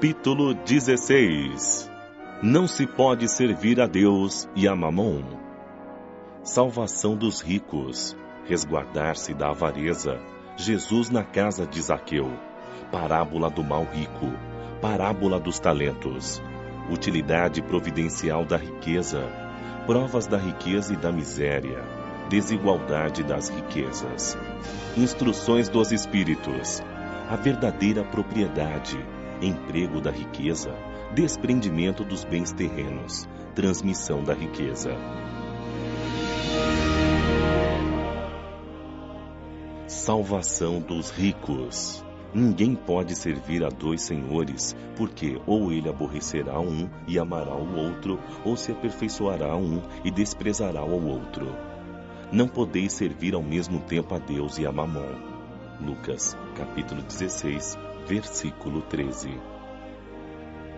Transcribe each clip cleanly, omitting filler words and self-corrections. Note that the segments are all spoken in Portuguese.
Capítulo 16. Não se pode servir a Deus e a Mamon. Salvação dos ricos. Resguardar-se da avareza. Jesus na casa de Zaqueu. Parábola do mal rico. Parábola dos talentos. Utilidade providencial da riqueza. Provas da riqueza e da miséria. Desigualdade das riquezas. Instruções dos espíritos. A verdadeira propriedade. Emprego da riqueza. Desprendimento dos bens terrenos. Transmissão da riqueza. Salvação dos ricos. Ninguém pode servir a dois senhores, porque ou ele aborrecerá um e amará o outro, ou se aperfeiçoará um e desprezará o outro. Não podeis servir ao mesmo tempo a Deus e a Mamon. Lucas, capítulo 16, versículo 13.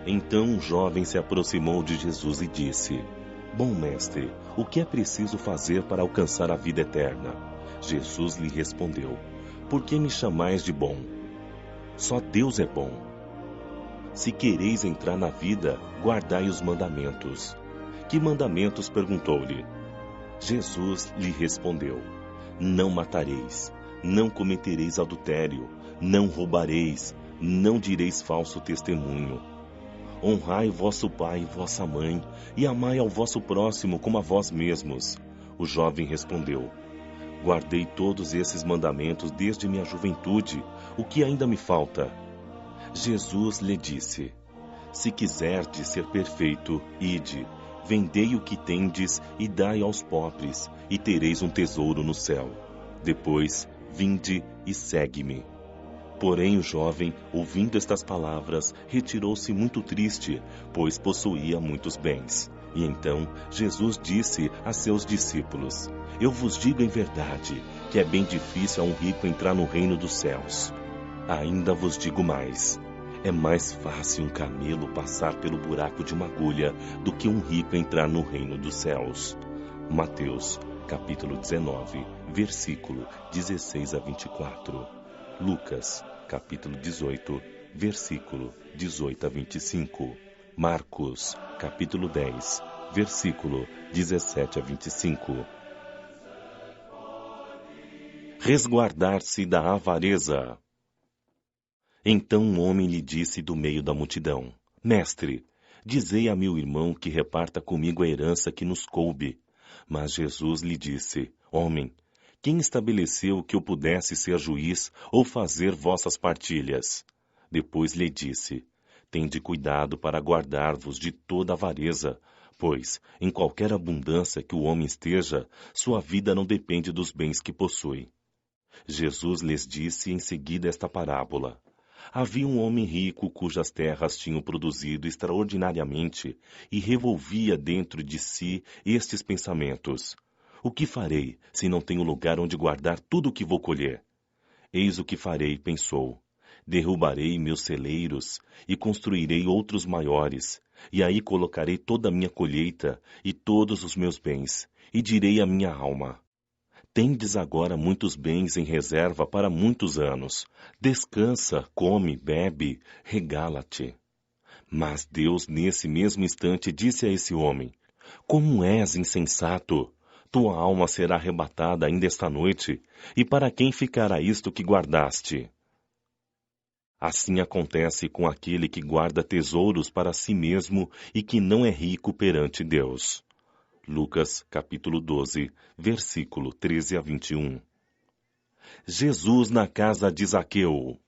Então um jovem se aproximou de Jesus e disse: Bom mestre, o que é preciso fazer para alcançar a vida eterna? Jesus lhe respondeu: Por que me chamais de bom? Só Deus é bom. Se quereis entrar na vida, guardai os mandamentos. Que mandamentos? Perguntou-lhe. Jesus lhe respondeu: Não matareis, não cometereis adultério, não roubareis, não direis falso testemunho. Honrai vosso pai e vossa mãe, e amai ao vosso próximo como a vós mesmos. O jovem respondeu: Guardei todos esses mandamentos desde minha juventude. O que ainda me falta? Jesus lhe disse: Se quiserdes ser perfeito, ide, vendei o que tendes e dai aos pobres, e tereis um tesouro no céu. Depois, vinde e segue-me. Porém o jovem, ouvindo estas palavras, retirou-se muito triste, pois possuía muitos bens. E então Jesus disse a seus discípulos: Eu vos digo em verdade, que é bem difícil a um rico entrar no reino dos céus. Ainda vos digo mais: é mais fácil um camelo passar pelo buraco de uma agulha do que um rico entrar no reino dos céus. Mateus, capítulo 19, versículo 16 a 24. Lucas, capítulo 18, versículo 18 a 25. Marcos, capítulo 10, versículo 17 a 25. Resguardar-se da avareza. Então um homem lhe disse do meio da multidão: Mestre, dizei a meu irmão que reparta comigo a herança que nos coube. Mas Jesus lhe disse: Homem, quem estabeleceu que eu pudesse ser juiz ou fazer vossas partilhas? Depois lhe disse: Tende cuidado para guardar-vos de toda avareza, pois, em qualquer abundância que o homem esteja, sua vida não depende dos bens que possui. Jesus lhes disse em seguida esta parábola: Havia um homem rico cujas terras tinham produzido extraordinariamente e revolvia dentro de si estes pensamentos: O que farei, se não tenho lugar onde guardar tudo o que vou colher? Eis o que farei, pensou. Derrubarei meus celeiros e construirei outros maiores, e aí colocarei toda a minha colheita e todos os meus bens, e direi à minha alma: Tendes agora muitos bens em reserva para muitos anos. Descansa, come, bebe, regala-te. Mas Deus, nesse mesmo instante, disse a esse homem: Como és insensato! Tua alma será arrebatada ainda esta noite, e para quem ficará isto que guardaste? Assim acontece com aquele que guarda tesouros para si mesmo e que não é rico perante Deus. Lucas, capítulo 12, versículo 13 a 21. Jesus na casa de Zaqueu.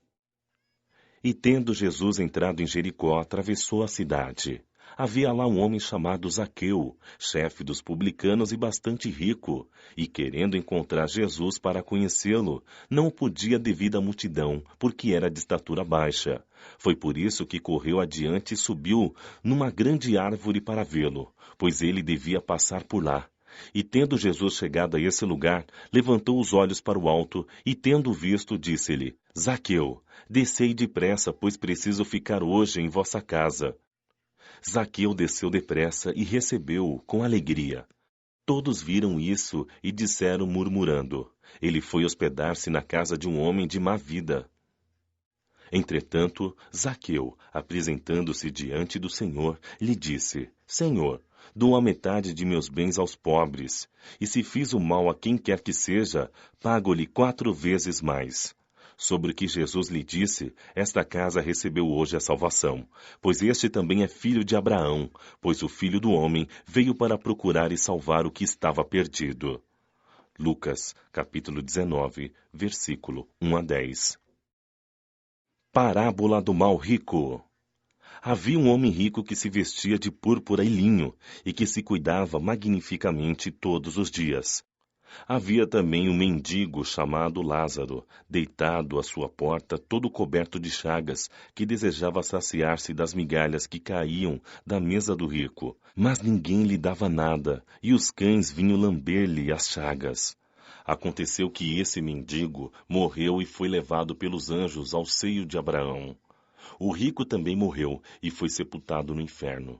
E tendo Jesus entrado em Jericó, atravessou a cidade. Havia lá um homem chamado Zaqueu, chefe dos publicanos e bastante rico, e querendo encontrar Jesus para conhecê-lo, não o podia devido à multidão, porque era de estatura baixa. Foi por isso que correu adiante e subiu numa grande árvore para vê-lo, pois ele devia passar por lá. E tendo Jesus chegado a esse lugar, levantou os olhos para o alto, e tendo visto, disse-lhe: Zaqueu, descei depressa, pois preciso ficar hoje em vossa casa. Zaqueu desceu depressa e recebeu-o com alegria. Todos viram isso e disseram murmurando: Ele foi hospedar-se na casa de um homem de má vida. Entretanto, Zaqueu, apresentando-se diante do Senhor, lhe disse: Senhor, dou a metade de meus bens aos pobres, e se fiz o mal a quem quer que seja, pago-lhe 4 vezes mais. Sobre o que Jesus lhe disse, esta casa recebeu hoje a salvação, pois este também é filho de Abraão, pois o Filho do Homem veio para procurar e salvar o que estava perdido. Lucas, capítulo 19, versículo 1 a 10. Parábola do mal rico. Havia um homem rico que se vestia de púrpura e linho, e que se cuidava magnificamente todos os dias. Havia também um mendigo chamado Lázaro, deitado à sua porta, todo coberto de chagas, que desejava saciar-se das migalhas que caíam da mesa do rico. Mas ninguém lhe dava nada, e os cães vinham lamber-lhe as chagas. Aconteceu que esse mendigo morreu e foi levado pelos anjos ao seio de Abraão. O rico também morreu e foi sepultado no inferno.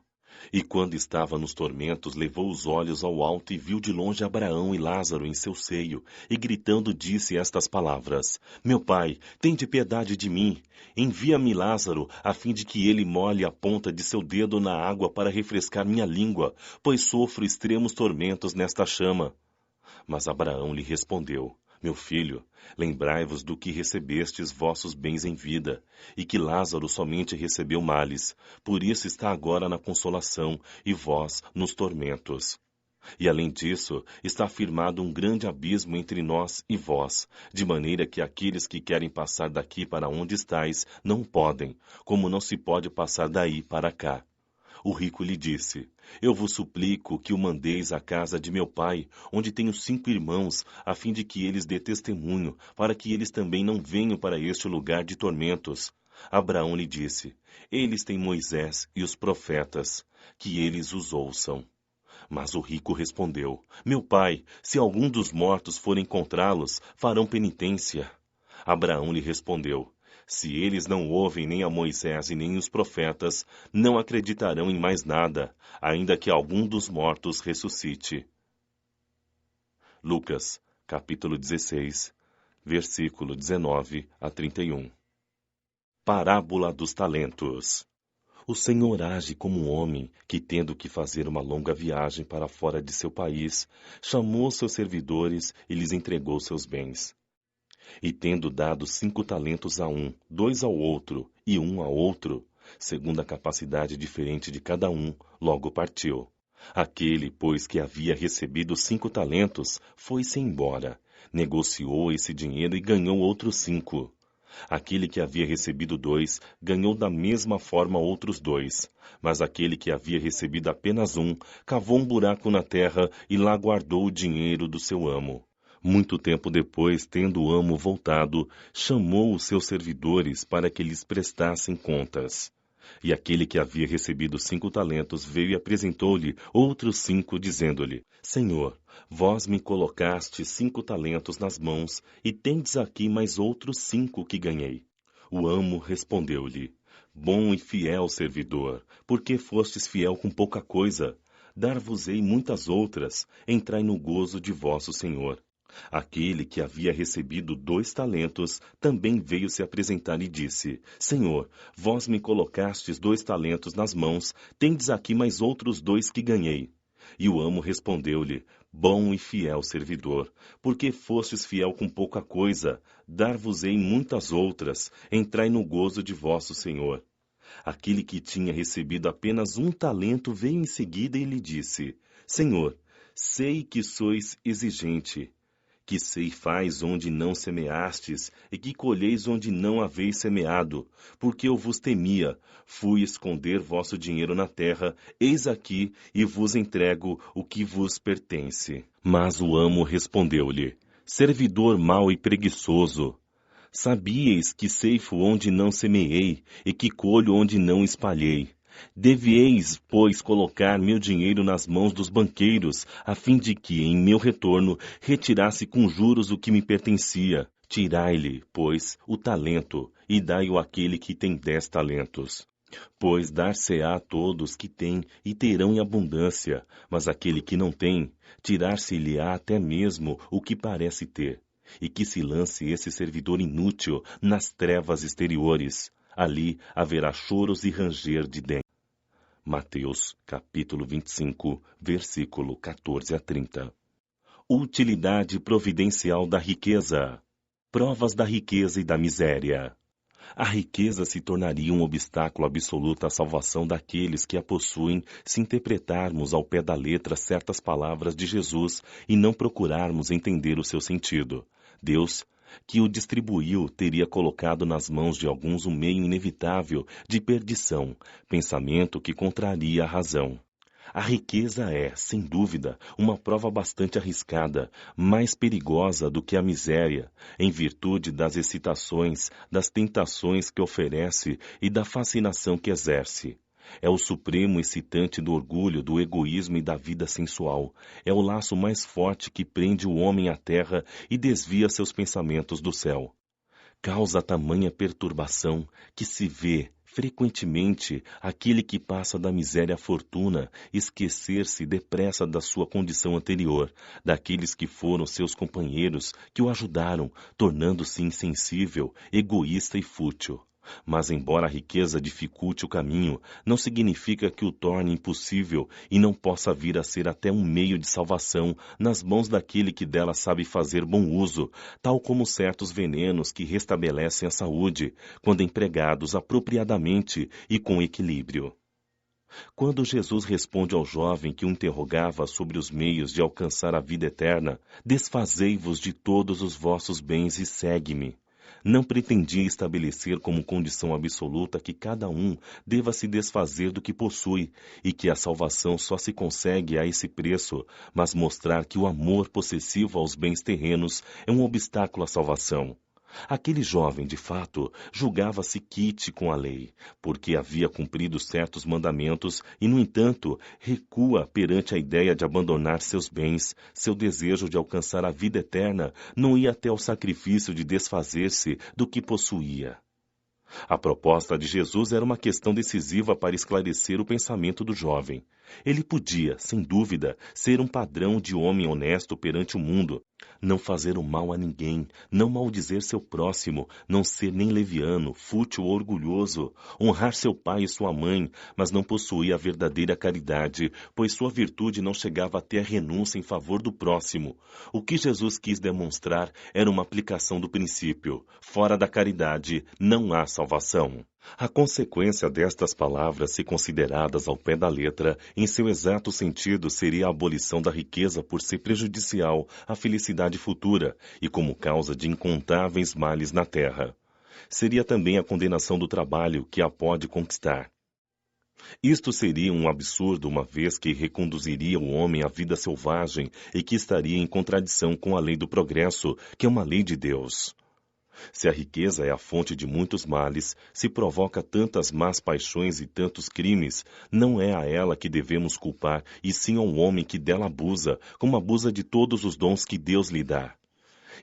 E quando estava nos tormentos, levou os olhos ao alto e viu de longe Abraão e Lázaro em seu seio, e gritando disse estas palavras: Meu pai, tende piedade de mim. Envia-me Lázaro, a fim de que ele molhe a ponta de seu dedo na água para refrescar minha língua, pois sofro extremos tormentos nesta chama. Mas Abraão lhe respondeu: Meu filho, lembrai-vos do que recebestes vossos bens em vida, e que Lázaro somente recebeu males, por isso está agora na consolação, e vós nos tormentos. E além disso, está firmado um grande abismo entre nós e vós, de maneira que aqueles que querem passar daqui para onde estáis não podem, como não se pode passar daí para cá. O rico lhe disse: Eu vos suplico que o mandeis à casa de meu pai, onde tenho 5 irmãos, a fim de que eles dê testemunho, para que eles também não venham para este lugar de tormentos. Abraão lhe disse: Eles têm Moisés e os profetas, que eles os ouçam. Mas o rico respondeu: Meu pai, se algum dos mortos for encontrá-los, farão penitência. Abraão lhe respondeu: Se eles não ouvem nem a Moisés e nem os profetas, não acreditarão em mais nada, ainda que algum dos mortos ressuscite. Lucas, capítulo 16, versículo 19 a 31. Parábola dos talentos. O Senhor age como um homem que, tendo que fazer uma longa viagem para fora de seu país, chamou seus servidores e lhes entregou seus bens. E tendo dado 5 talentos a um, 2 ao outro e 1 a outro, segundo a capacidade diferente de cada um, logo partiu. Aquele, pois, que havia recebido 5 talentos, foi-se embora, negociou esse dinheiro e ganhou outros 5. Aquele que havia recebido 2, ganhou da mesma forma outros 2. Mas aquele que havia recebido apenas 1, cavou um buraco na terra e lá guardou o dinheiro do seu amo. Muito tempo depois, tendo o amo voltado, chamou os seus servidores para que lhes prestassem contas. E aquele que havia recebido 5 talentos veio e apresentou-lhe outros 5, dizendo-lhe: Senhor, vós me colocastes 5 talentos nas mãos, e tendes aqui mais outros 5 que ganhei. O amo respondeu-lhe: Bom e fiel servidor, porque fostes fiel com pouca coisa, dar-vos-ei muitas outras, entrai no gozo de vosso Senhor. Aquele que havia recebido 2 talentos também veio se apresentar e disse: Senhor, vós me colocastes 2 talentos nas mãos, tendes aqui mais outros 2 que ganhei. E o amo respondeu-lhe: Bom e fiel servidor, porque fostes fiel com pouca coisa, dar-vos-ei muitas outras, entrai no gozo de vosso Senhor. Aquele que tinha recebido apenas 1 talento veio em seguida e lhe disse: Senhor, sei que sois exigente, que ceifais onde não semeastes, e que colheis onde não haveis semeado, porque eu vos temia, fui esconder vosso dinheiro na terra, eis aqui, e vos entrego o que vos pertence. Mas o amo respondeu-lhe: Servidor mau e preguiçoso, sabíeis que ceifo onde não semeei, e que colho onde não espalhei. Devieis, pois, colocar meu dinheiro nas mãos dos banqueiros, a fim de que, em meu retorno, retirasse com juros o que me pertencia. Tirai-lhe, pois, o talento, e dai-o àquele que tem 10 talentos. Pois dar-se-á a todos que têm, e terão em abundância, mas aquele que não tem, tirar-se-lhe-á até mesmo o que parece ter. e que se lance esse servidor inútil nas trevas exteriores. Ali haverá choros e ranger de dentes. Mateus, capítulo 25, versículo 14 a 30. Utilidade providencial da riqueza. Provas da riqueza e da miséria. A riqueza se tornaria um obstáculo absoluto à salvação daqueles que a possuem se interpretarmos ao pé da letra certas palavras de Jesus e não procurarmos entender o seu sentido. Deus, que o distribuiu, teria colocado nas mãos de alguns um meio inevitável de perdição, pensamento que contraria a razão. A riqueza é, sem dúvida, uma prova bastante arriscada, mais perigosa do que a miséria, em virtude das excitações, das tentações que oferece e da fascinação que exerce. É o supremo excitante do orgulho, do egoísmo e da vida sensual. É o laço mais forte que prende o homem à terra e desvia seus pensamentos do céu. Causa tamanha perturbação que se vê, frequentemente, aquele que passa da miséria à fortuna esquecer-se depressa da sua condição anterior, daqueles que foram seus companheiros, que o ajudaram, tornando-se insensível, egoísta e fútil. Mas, embora a riqueza dificulte o caminho, não significa que o torne impossível e não possa vir a ser até um meio de salvação nas mãos daquele que dela sabe fazer bom uso, tal como certos venenos que restabelecem a saúde, quando empregados apropriadamente e com equilíbrio. Quando Jesus responde ao jovem que o interrogava sobre os meios de alcançar a vida eterna, desfazei-vos de todos os vossos bens e segue-me. Não pretendia estabelecer como condição absoluta que cada um deva se desfazer do que possui e que a salvação só se consegue a esse preço, mas mostrar que o amor possessivo aos bens terrenos é um obstáculo à salvação. Aquele jovem, de fato, julgava-se quite com a lei, porque havia cumprido certos mandamentos e, no entanto, recua perante a ideia de abandonar seus bens. Seu desejo de alcançar a vida eterna não ia até ao sacrifício de desfazer-se do que possuía. A proposta de Jesus era uma questão decisiva para esclarecer o pensamento do jovem. Ele podia, sem dúvida, ser um padrão de homem honesto perante o mundo, não fazer o mal a ninguém, não maldizer seu próximo, não ser nem leviano, fútil ou orgulhoso, honrar seu pai e sua mãe, mas não possuía a verdadeira caridade, pois sua virtude não chegava até a renúncia em favor do próximo. O que Jesus quis demonstrar era uma aplicação do princípio: fora da caridade não há salvação. A consequência destas palavras, se consideradas ao pé da letra, em seu exato sentido, seria a abolição da riqueza por ser prejudicial à felicidade futura e como causa de incontáveis males na terra. Seria também a condenação do trabalho que a pode conquistar. Isto seria um absurdo, uma vez que reconduziria o homem à vida selvagem e que estaria em contradição com a lei do progresso, que é uma lei de Deus. Se a riqueza é a fonte de muitos males, se provoca tantas más paixões e tantos crimes, não é a ela que devemos culpar, e sim ao homem que dela abusa, como abusa de todos os dons que Deus lhe dá.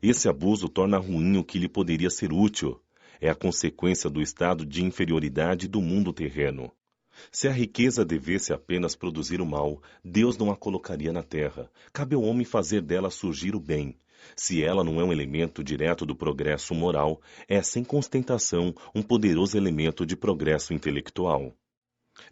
Esse abuso torna ruim o que lhe poderia ser útil. É a consequência do estado de inferioridade do mundo terreno. Se a riqueza devesse apenas produzir o mal, Deus não a colocaria na terra. Cabe ao homem fazer dela surgir o bem. Se ela não é um elemento direto do progresso moral, é, sem constatação, um poderoso elemento de progresso intelectual.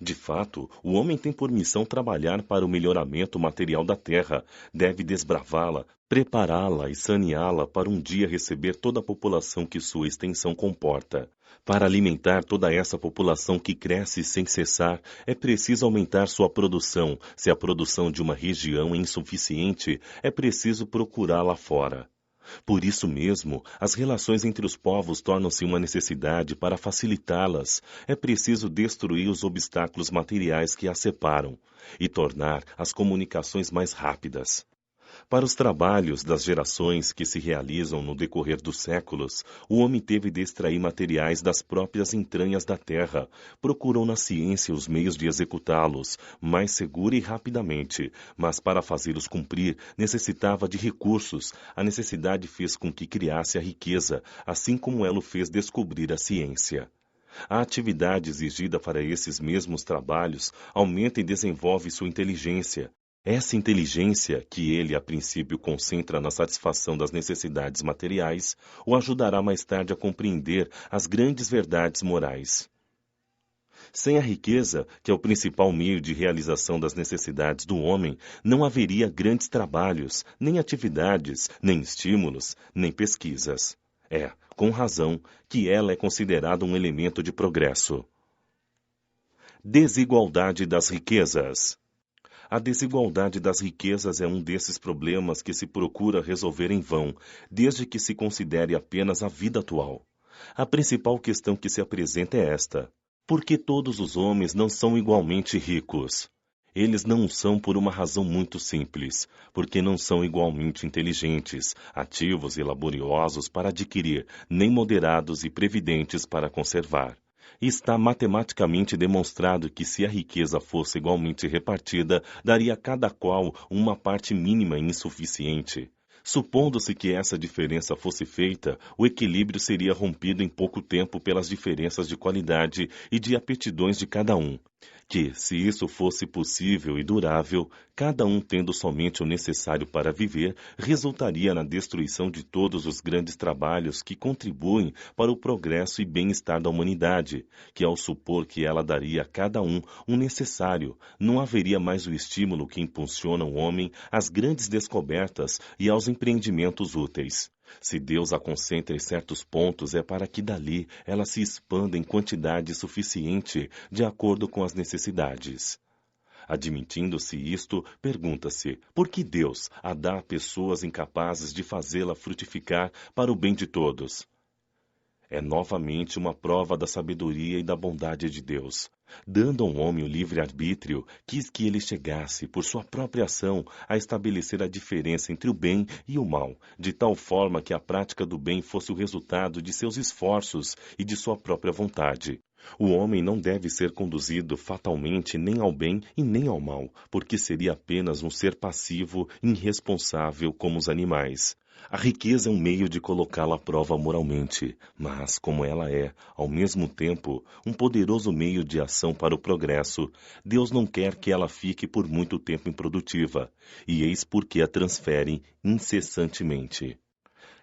De fato, o homem tem por missão trabalhar para o melhoramento material da terra, deve desbravá-la, prepará-la e saneá-la para um dia receber toda a população que sua extensão comporta. Para alimentar toda essa população que cresce sem cessar, é preciso aumentar sua produção. Se a produção de uma região é insuficiente, é preciso procurá-la fora. Por isso mesmo, as relações entre os povos tornam-se uma necessidade. Para facilitá-las, é preciso destruir os obstáculos materiais que as separam e tornar as comunicações mais rápidas. Para os trabalhos das gerações que se realizam no decorrer dos séculos, o homem teve de extrair materiais das próprias entranhas da terra, procurou na ciência os meios de executá-los, mais segura e rapidamente, mas para fazê-los cumprir necessitava de recursos. A necessidade fez com que criasse a riqueza, assim como ela o fez descobrir a ciência. A atividade exigida para esses mesmos trabalhos aumenta e desenvolve sua inteligência. Essa inteligência, que ele a princípio concentra na satisfação das necessidades materiais, o ajudará mais tarde a compreender as grandes verdades morais. Sem a riqueza, que é o principal meio de realização das necessidades do homem, não haveria grandes trabalhos, nem atividades, nem estímulos, nem pesquisas. É, com razão, que ela é considerada um elemento de progresso. Desigualdade das riquezas. A desigualdade das riquezas é um desses problemas que se procura resolver em vão, desde que se considere apenas a vida atual. A principal questão que se apresenta é esta: por que todos os homens não são igualmente ricos? Eles não são por uma razão muito simples, porque não são igualmente inteligentes, ativos e laboriosos para adquirir, nem moderados e previdentes para conservar. Está matematicamente demonstrado que se a riqueza fosse igualmente repartida, daria a cada qual uma parte mínima e insuficiente. Supondo-se que essa diferença fosse feita, o equilíbrio seria rompido em pouco tempo pelas diferenças de qualidade e de aptidões de cada um. Que, se isso fosse possível e durável, cada um tendo somente o necessário para viver, resultaria na destruição de todos os grandes trabalhos que contribuem para o progresso e bem-estar da humanidade, que ao supor que ela daria a cada um necessário, não haveria mais o estímulo que impulsiona o homem às grandes descobertas e aos empreendimentos úteis. Se Deus a concentra em certos pontos, é para que dali ela se expanda em quantidade suficiente de acordo com as necessidades. Admitindo-se isto, pergunta-se, por que Deus a dá a pessoas incapazes de fazê-la frutificar para o bem de todos? É novamente uma prova da sabedoria e da bondade de Deus. Dando ao homem o livre-arbítrio, quis que ele chegasse, por sua própria ação, a estabelecer a diferença entre o bem e o mal, de tal forma que a prática do bem fosse o resultado de seus esforços e de sua própria vontade. O homem não deve ser conduzido fatalmente nem ao bem e nem ao mal, porque seria apenas um ser passivo e irresponsável como os animais. A riqueza é um meio de colocá-la à prova moralmente, mas, como ela é, ao mesmo tempo, um poderoso meio de ação para o progresso, Deus não quer que ela fique por muito tempo improdutiva, e eis por que a transferem incessantemente.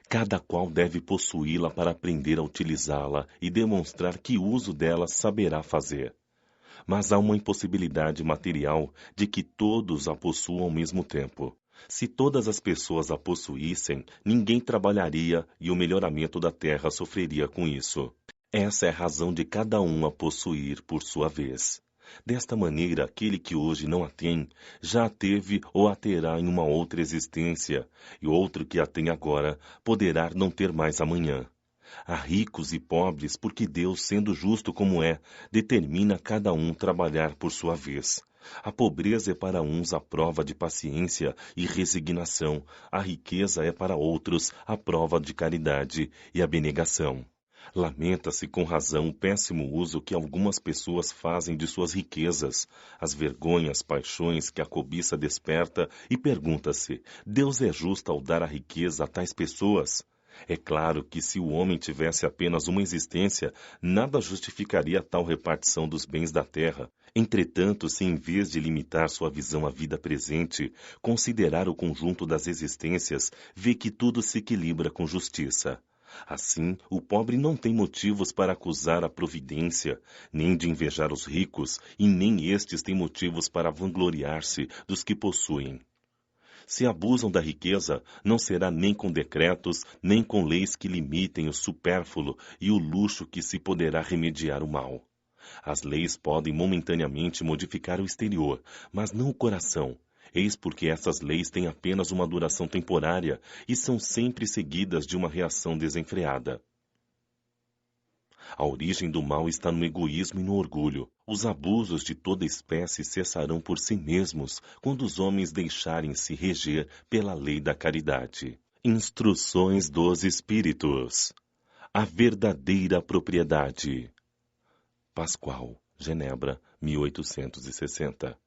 Cada qual deve possuí-la para aprender a utilizá-la e demonstrar que uso dela saberá fazer. Mas há uma impossibilidade material de que todos a possuam ao mesmo tempo. Se todas as pessoas a possuíssem, ninguém trabalharia e o melhoramento da terra sofreria com isso. Essa é a razão de cada um a possuir por sua vez. Desta maneira, aquele que hoje não a tem, já a teve ou a terá em uma outra existência, e outro que a tem agora poderá não ter mais amanhã. Há ricos e pobres porque Deus, sendo justo como é, determina cada um trabalhar por sua vez. A pobreza é para uns a prova de paciência e resignação, a riqueza é para outros a prova de caridade e abnegação. Lamenta-se com razão o péssimo uso que algumas pessoas fazem de suas riquezas, as vergonhas, paixões que a cobiça desperta, e pergunta-se: Deus é justo ao dar a riqueza a tais pessoas? É claro que se o homem tivesse apenas uma existência, nada justificaria tal repartição dos bens da terra. Entretanto, se em vez de limitar sua visão à vida presente, considerar o conjunto das existências, vê que tudo se equilibra com justiça. Assim, o pobre não tem motivos para acusar a providência, nem de invejar os ricos, e nem estes têm motivos para vangloriar-se dos que possuem. Se abusam da riqueza, não será nem com decretos, nem com leis que limitem o supérfluo e o luxo que se poderá remediar o mal. As leis podem momentaneamente modificar o exterior, mas não o coração. Eis porque essas leis têm apenas uma duração temporária e são sempre seguidas de uma reação desenfreada. A origem do mal está no egoísmo e no orgulho. Os abusos de toda espécie cessarão por si mesmos quando os homens deixarem-se reger pela lei da caridade. Instruções dos Espíritos. A verdadeira propriedade. Pascoal, Genebra, 1860.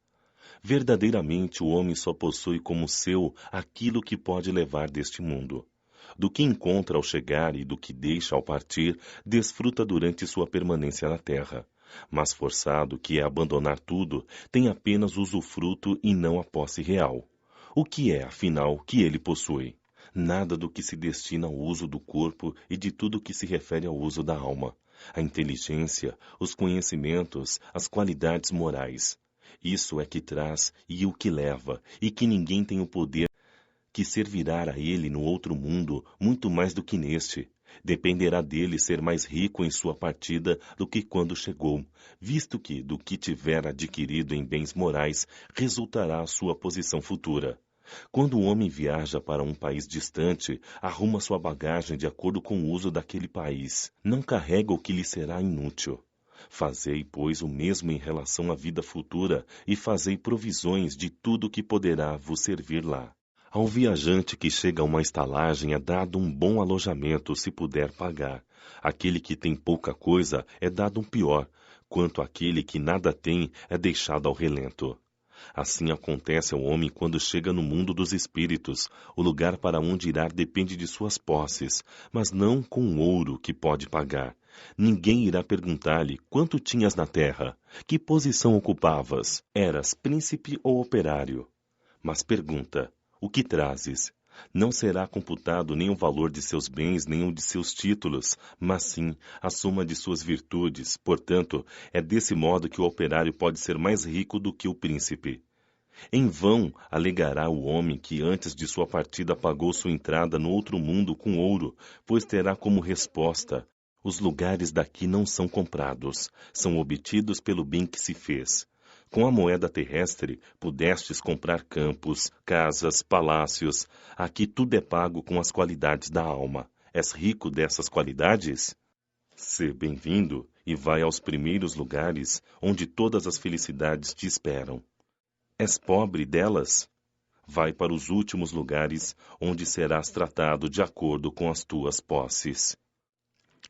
Verdadeiramente o homem só possui como seu aquilo que pode levar deste mundo. Do que encontra ao chegar e do que deixa ao partir, desfruta durante sua permanência na terra. Mas forçado, que é abandonar tudo, tem apenas o usufruto e não a posse real. O que é, afinal, que ele possui? Nada do que se destina ao uso do corpo e de tudo que se refere ao uso da alma. A inteligência, os conhecimentos, as qualidades morais. Isso é que traz e o que leva, e que ninguém tem o poder que servirá a ele no outro mundo muito mais do que neste. Dependerá dele ser mais rico em sua partida do que quando chegou, visto que, do que tiver adquirido em bens morais, resultará a sua posição futura. Quando o homem viaja para um país distante, arruma sua bagagem de acordo com o uso daquele país. Não carrega o que lhe será inútil. Fazei, pois, o mesmo em relação à vida futura e fazei provisões de tudo que poderá vos servir lá. Ao viajante que chega a uma estalagem é dado um bom alojamento, se puder pagar. Aquele que tem pouca coisa é dado um pior, quanto aquele que nada tem é deixado ao relento. Assim acontece ao homem quando chega no mundo dos espíritos. O lugar para onde irá depende de suas posses, mas não com o ouro que pode pagar. Ninguém irá perguntar-lhe quanto tinhas na terra, que posição ocupavas, eras príncipe ou operário. Mas pergunta: o que trazes? Não será computado nem o valor de seus bens, nem o de seus títulos, mas sim a soma de suas virtudes. Portanto, é desse modo que o operário pode ser mais rico do que o príncipe. Em vão alegará o homem que antes de sua partida pagou sua entrada no outro mundo com ouro, pois terá como resposta: os lugares daqui não são comprados, são obtidos pelo bem que se fez. Com a moeda terrestre, pudestes comprar campos, casas, palácios. Aqui tudo é pago com as qualidades da alma. És rico dessas qualidades? Sê bem-vindo e vai aos primeiros lugares, onde todas as felicidades te esperam. És pobre delas? Vai para os últimos lugares, onde serás tratado de acordo com as tuas posses.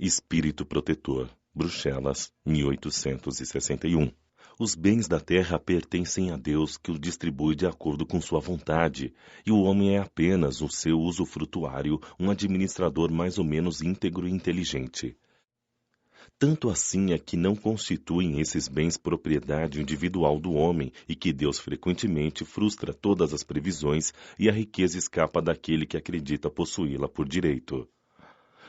Espírito Protetor, Bruxelas, 1861. Os bens da terra pertencem a Deus, que os distribui de acordo com sua vontade, e o homem é apenas o seu usufrutuário, um administrador mais ou menos íntegro e inteligente. Tanto assim é que não constituem esses bens propriedade individual do homem e que Deus frequentemente frustra todas as previsões e a riqueza escapa daquele que acredita possuí-la por direito.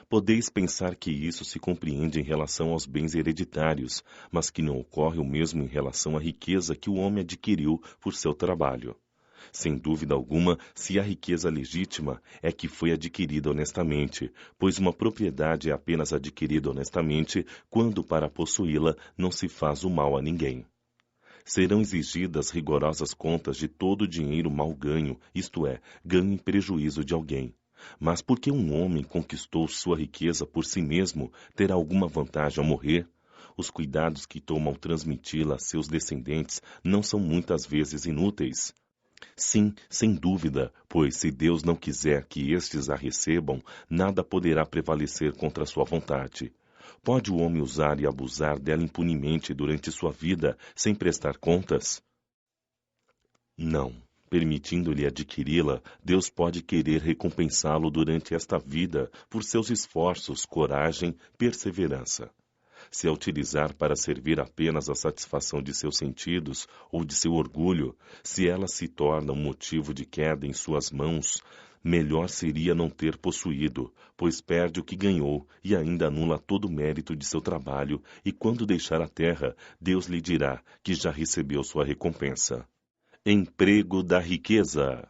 Podeis pensar que isso se compreende em relação aos bens hereditários, mas que não ocorre o mesmo em relação à riqueza que o homem adquiriu por seu trabalho. Sem dúvida alguma, se a riqueza legítima é que foi adquirida honestamente, pois uma propriedade é apenas adquirida honestamente quando para possuí-la não se faz o mal a ninguém. Serão exigidas rigorosas contas de todo o dinheiro mal ganho, isto é, ganho em prejuízo de alguém. Mas porque um homem conquistou sua riqueza por si mesmo, terá alguma vantagem ao morrer? Os cuidados que toma ao transmiti-la a seus descendentes não são muitas vezes inúteis? Sim, sem dúvida, pois se Deus não quiser que estes a recebam, nada poderá prevalecer contra sua vontade. Pode o homem usar e abusar dela impunemente durante sua vida, sem prestar contas? Não. Permitindo-lhe adquiri-la, Deus pode querer recompensá-lo durante esta vida por seus esforços, coragem, perseverança. Se a utilizar para servir apenas à satisfação de seus sentidos ou de seu orgulho, se ela se torna um motivo de queda em suas mãos, melhor seria não ter possuído, pois perde o que ganhou e ainda anula todo o mérito de seu trabalho, e quando deixar a terra, Deus lhe dirá que já recebeu sua recompensa. Emprego da riqueza.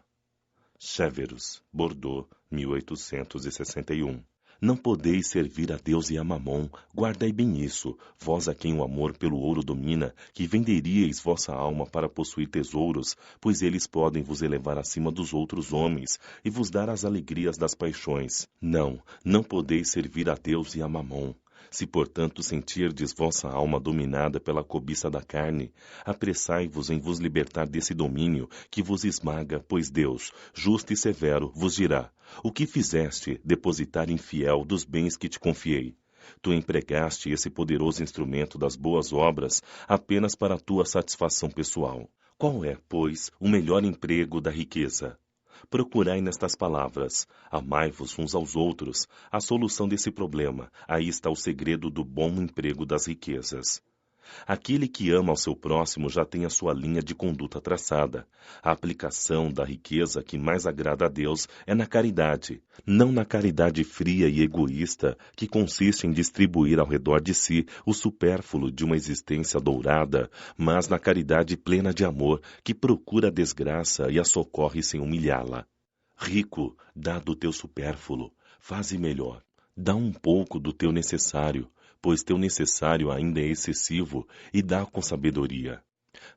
Cheverus, Bordeaux, 1861. Não podeis servir a Deus e a Mamon, guardai bem isso, vós a quem o amor pelo ouro domina, que venderíeis vossa alma para possuir tesouros, pois eles podem vos elevar acima dos outros homens e vos dar as alegrias das paixões. Não, não podeis servir a Deus e a Mamon. Se, portanto, sentirdes vossa alma dominada pela cobiça da carne, apressai-vos em vos libertar desse domínio que vos esmaga, pois Deus, justo e severo, vos dirá: o que fizeste, depositar infiel dos bens que te confiei? Tu empregaste esse poderoso instrumento das boas obras apenas para a tua satisfação pessoal. Qual é, pois, o melhor emprego da riqueza? Procurai nestas palavras: amai-vos uns aos outros. A solução desse problema, aí está o segredo do bom emprego das riquezas. Aquele que ama ao seu próximo já tem a sua linha de conduta traçada. A aplicação da riqueza que mais agrada a Deus é na caridade, não na caridade fria e egoísta que consiste em distribuir ao redor de si o supérfluo de uma existência dourada, mas na caridade plena de amor que procura a desgraça e a socorre sem humilhá-la. Rico, dá do teu supérfluo, faze melhor. Dá um pouco do teu necessário, pois teu necessário ainda é excessivo, e dá com sabedoria.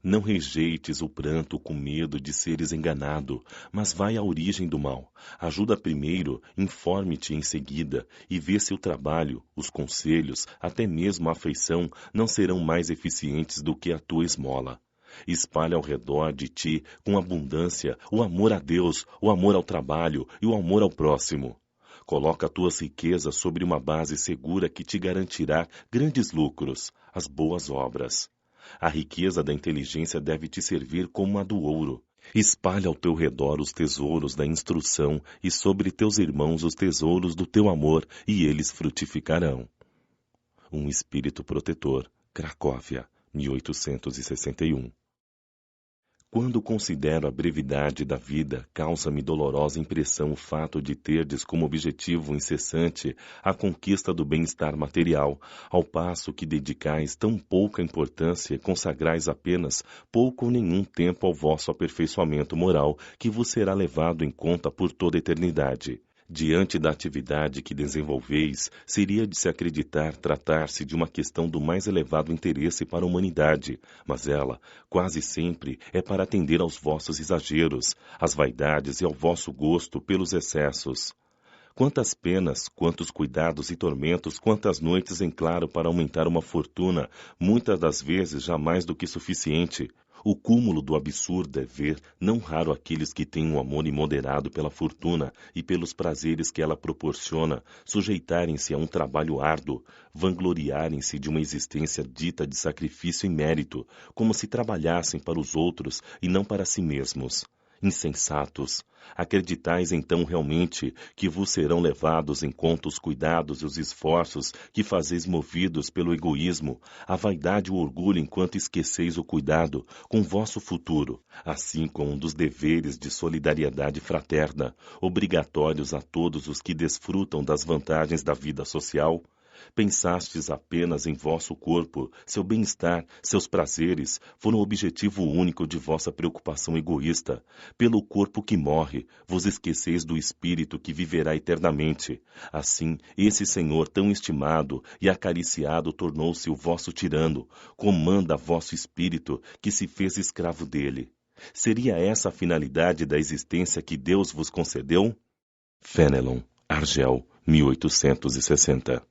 Não rejeites o pranto com medo de seres enganado, mas vai à origem do mal. Ajuda primeiro, informe-te em seguida, e vê se o trabalho, os conselhos, até mesmo a afeição, não serão mais eficientes do que a tua esmola. Espalha ao redor de ti, com abundância, o amor a Deus, o amor ao trabalho e o amor ao próximo. Coloca tuas riquezas sobre uma base segura que te garantirá grandes lucros, as boas obras. A riqueza da inteligência deve te servir como a do ouro. Espalha ao teu redor os tesouros da instrução e sobre teus irmãos os tesouros do teu amor, e eles frutificarão. Um Espírito Protetor, Cracóvia, 1861. Quando considero a brevidade da vida, causa-me dolorosa impressão o fato de terdes como objetivo incessante a conquista do bem-estar material, ao passo que dedicais tão pouca importância e consagrais apenas pouco ou nenhum tempo ao vosso aperfeiçoamento moral, que vos será levado em conta por toda a eternidade. Diante da atividade que desenvolveis, seria de se acreditar tratar-se de uma questão do mais elevado interesse para a humanidade, mas ela, quase sempre, é para atender aos vossos exageros, às vaidades e ao vosso gosto pelos excessos. Quantas penas, quantos cuidados e tormentos, quantas noites em claro para aumentar uma fortuna, muitas das vezes já mais do que suficiente. O cúmulo do absurdo é ver, não raro aqueles que têm um amor imoderado pela fortuna e pelos prazeres que ela proporciona, sujeitarem-se a um trabalho árduo, vangloriarem-se de uma existência dita de sacrifício e mérito, como se trabalhassem para os outros e não para si mesmos. Insensatos! Acreditais então realmente que vos serão levados em conta os cuidados e os esforços que fazeis movidos pelo egoísmo, a vaidade e o orgulho enquanto esqueceis o cuidado com vosso futuro, assim como um dos deveres de solidariedade fraterna, obrigatórios a todos os que desfrutam das vantagens da vida social? Pensastes apenas em vosso corpo, seu bem-estar, seus prazeres, foram o objetivo único de vossa preocupação egoísta. Pelo corpo que morre, vos esqueceis do espírito que viverá eternamente. Assim, esse Senhor tão estimado e acariciado tornou-se o vosso tirano, comanda vosso espírito, que se fez escravo dele. Seria essa a finalidade da existência que Deus vos concedeu? Fenelon, Argel, 1860.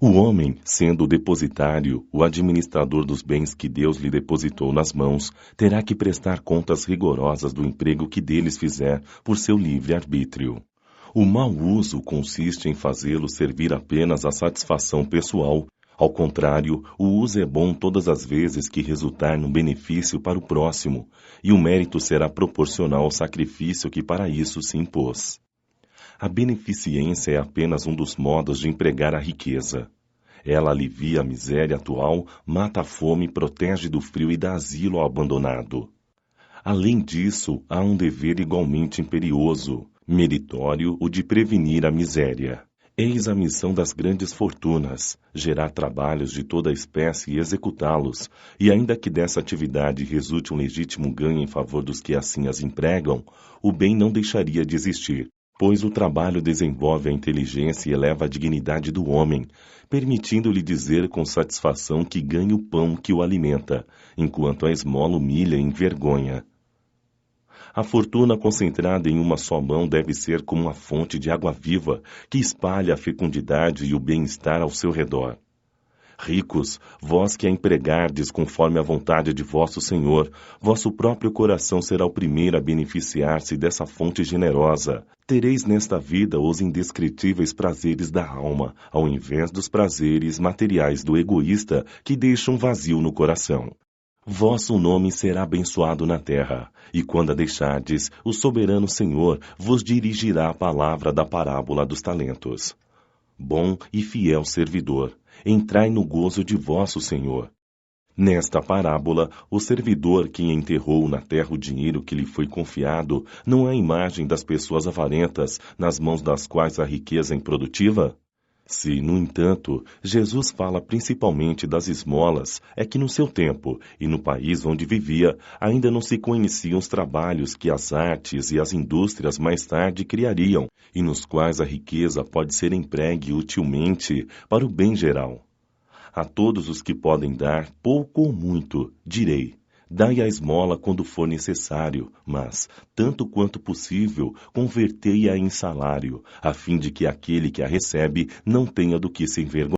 O homem, sendo o depositário, o administrador dos bens que Deus lhe depositou nas mãos, terá que prestar contas rigorosas do emprego que deles fizer por seu livre arbítrio. O mau uso consiste em fazê-lo servir apenas à satisfação pessoal. Ao contrário, o uso é bom todas as vezes que resultar num benefício para o próximo, e o mérito será proporcional ao sacrifício que para isso se impôs. A beneficência é apenas um dos modos de empregar a riqueza. Ela alivia a miséria atual, mata a fome, protege do frio e dá asilo ao abandonado. Além disso, há um dever igualmente imperioso, meritório, o de prevenir a miséria. Eis a missão das grandes fortunas, gerar trabalhos de toda a espécie e executá-los, e ainda que dessa atividade resulte um legítimo ganho em favor dos que assim as empregam, o bem não deixaria de existir, pois o trabalho desenvolve a inteligência e eleva a dignidade do homem, permitindo-lhe dizer com satisfação que ganha o pão que o alimenta, enquanto a esmola humilha e envergonha. A fortuna concentrada em uma só mão deve ser como uma fonte de água viva que espalha a fecundidade e o bem-estar ao seu redor. Ricos, vós que a empregardes conforme a vontade de vosso Senhor, vosso próprio coração será o primeiro a beneficiar-se dessa fonte generosa. Tereis nesta vida os indescritíveis prazeres da alma, ao invés dos prazeres materiais do egoísta que deixam vazio no coração. Vosso nome será abençoado na terra, e quando a deixardes, o soberano Senhor vos dirigirá a palavra da parábola dos talentos. Bom e fiel servidor, entrai no gozo de vosso Senhor. Nesta parábola, o servidor que enterrou na terra o dinheiro que lhe foi confiado não é a imagem das pessoas avarentas, nas mãos das quais a riqueza é improdutiva? Se, no entanto, Jesus fala principalmente das esmolas, é que no seu tempo e no país onde vivia, ainda não se conheciam os trabalhos que as artes e as indústrias mais tarde criariam, e nos quais a riqueza pode ser empregue utilmente para o bem geral. A todos os que podem dar, pouco ou muito, direi: dai a esmola quando for necessário, mas, tanto quanto possível, convertei-a em salário, a fim de que aquele que a recebe não tenha do que se envergonhar.